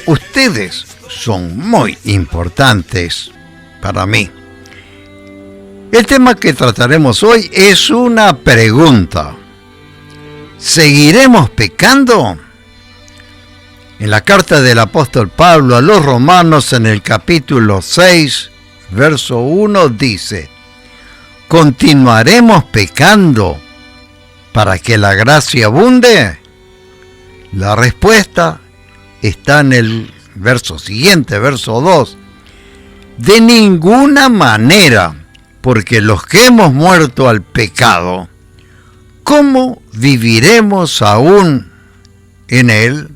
ustedes son muy importantes para mí. El tema que trataremos hoy es una pregunta. ¿Seguiremos pecando? En la carta del apóstol Pablo a los Romanos, en el capítulo 6, verso 1, dice: ¿continuaremos pecando para que la gracia abunde? La respuesta está en el verso siguiente, verso 2. De ninguna manera, porque los que hemos muerto al pecado, ¿cómo viviremos aún en él?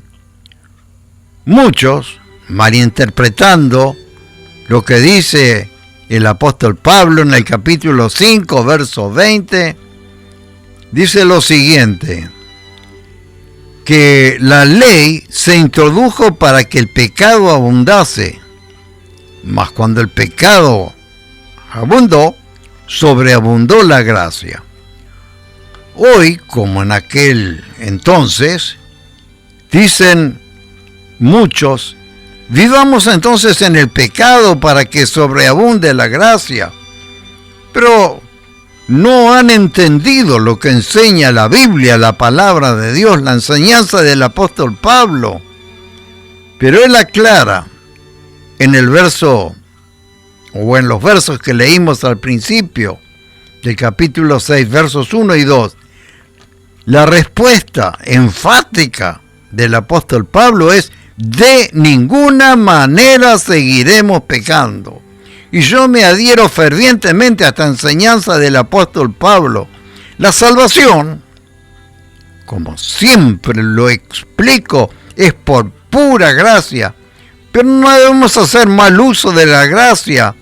Muchos, malinterpretando lo que dice el apóstol Pablo en el capítulo 5, verso 20, dice lo siguiente: que la ley se introdujo para que el pecado abundase, mas cuando el pecado abundó, sobreabundó la gracia. Hoy, como en aquel entonces, dicen muchos: vivamos entonces en el pecado para que sobreabunde la gracia. Pero no han entendido lo que enseña la Biblia, la palabra de Dios, la enseñanza del apóstol Pablo. Pero él aclara en el verso, o en los versos que leímos al principio del capítulo 6, versos 1 y 2, la respuesta enfática del apóstol Pablo es: de ninguna manera seguiremos pecando. Y yo me adhiero fervientemente a esta enseñanza del apóstol Pablo. La salvación, como siempre lo explico, es por pura gracia, pero no debemos hacer mal uso de la gracia.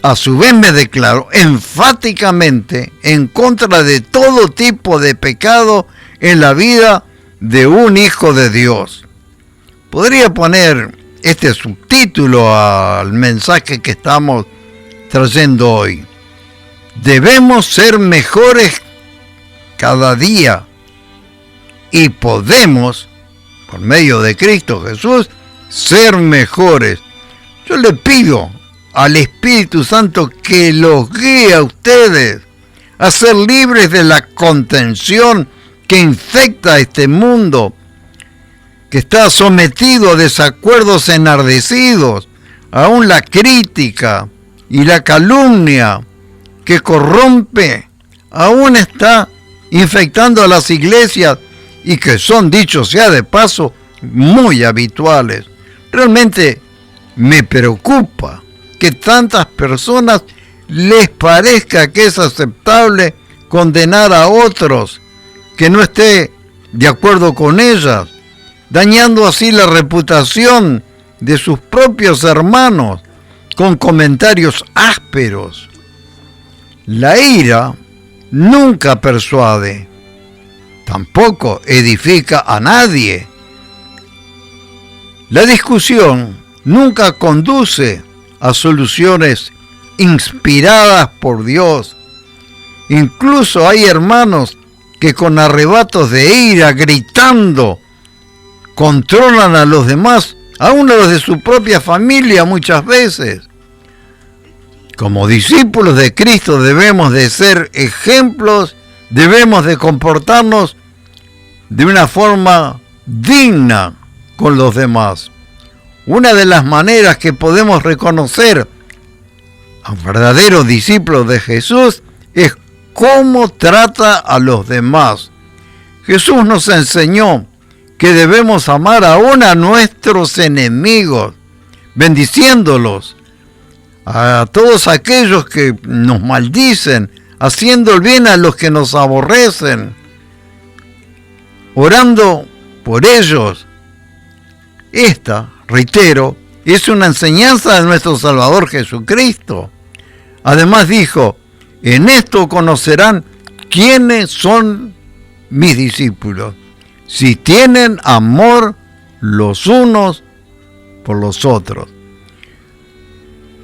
A su vez me declaro enfáticamente en contra de todo tipo de pecado en la vida de un hijo de Dios. Podría poner este subtítulo al mensaje que estamos trayendo hoy: debemos ser mejores cada día, y podemos, por medio de Cristo Jesús, ser mejores. Yo le pido al Espíritu Santo que los guíe a ustedes a ser libres de la contención que infecta este mundo, que está sometido a desacuerdos enardecidos, aún la crítica y la calumnia que corrompe, aún está infectando a las iglesias, y que son, dicho sea de paso, muy habituales. Realmente me preocupa que tantas personas les parezca que es aceptable condenar a otros que no esté de acuerdo con ellas, dañando así la reputación de sus propios hermanos con comentarios ásperos. La ira nunca persuade, tampoco edifica a nadie. La discusión nunca conduce a soluciones inspiradas por Dios. Incluso hay hermanos que con arrebatos de ira, gritando, controlan a los demás, aún a los de su propia familia muchas veces. Como discípulos de Cristo debemos de ser ejemplos, debemos de comportarnos de una forma digna con los demás. Una de las maneras que podemos reconocer a un verdadero discípulo de Jesús es cómo trata a los demás. Jesús nos enseñó que debemos amar aún a nuestros enemigos, bendiciéndolos, a todos aquellos que nos maldicen, haciendo el bien a los que nos aborrecen, orando por ellos. Esta, reitero, es una enseñanza de nuestro Salvador Jesucristo. Además dijo: en esto conocerán quiénes son mis discípulos, si tienen amor los unos por los otros.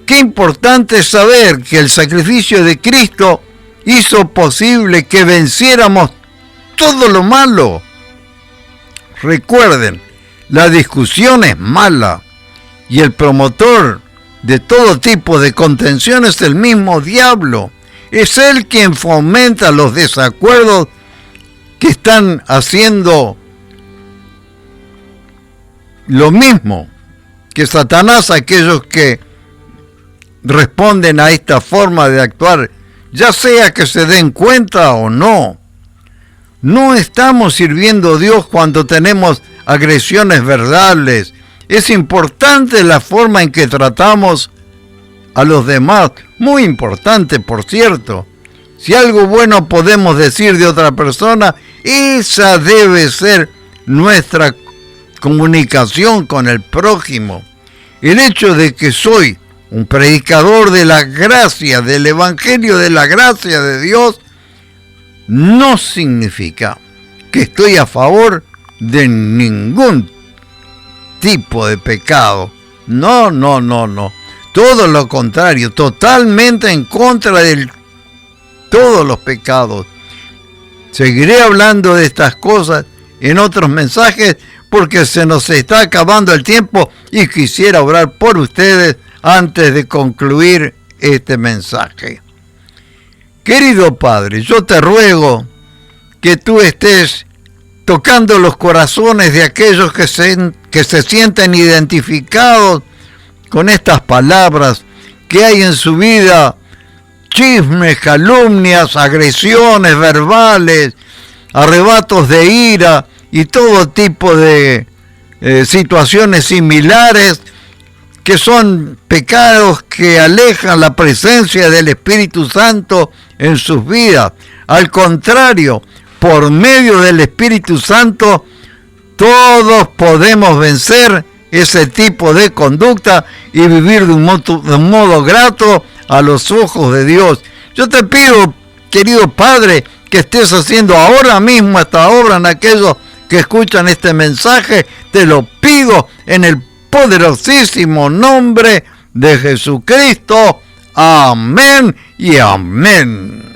Qué importante es saber que el sacrificio de Cristo hizo posible que venciéramos todo lo malo. Recuerden, La discusión es mala y el promotor de todo tipo de contención es el mismo diablo. Es él quien fomenta los desacuerdos que están haciendo lo mismo que Satanás, aquellos que responden a esta forma de actuar, ya sea que se den cuenta o no. No estamos sirviendo a Dios cuando tenemos agresiones verbales. Es importante la forma en que tratamos a los demás. Muy importante, por cierto. Si algo bueno podemos decir de otra persona, esa debe ser nuestra comunicación con el prójimo. El hecho de que soy un predicador de la gracia, del evangelio de la gracia de Dios, no significa que estoy a favor de ningún tipo de pecado. No. Todo lo contrario, totalmente en contra de todos los pecados. Seguiré hablando de estas cosas en otros mensajes porque se nos está acabando el tiempo y quisiera orar por ustedes antes de concluir este mensaje. Querido Padre, yo te ruego que tú estés tocando los corazones de aquellos que se sienten identificados con estas palabras, que hay en su vida chismes, calumnias, agresiones verbales, arrebatos de ira y todo tipo de situaciones similares que son pecados que alejan la presencia del Espíritu Santo en sus vidas. Al contrario, por medio del Espíritu Santo, todos podemos vencer ese tipo de conducta y vivir de un modo grato a los ojos de Dios. Yo te pido, querido Padre, que estés haciendo ahora mismo esta obra en aquellos que escuchan este mensaje. Te lo pido en el poderosísimo nombre de Jesucristo. Amén y amén.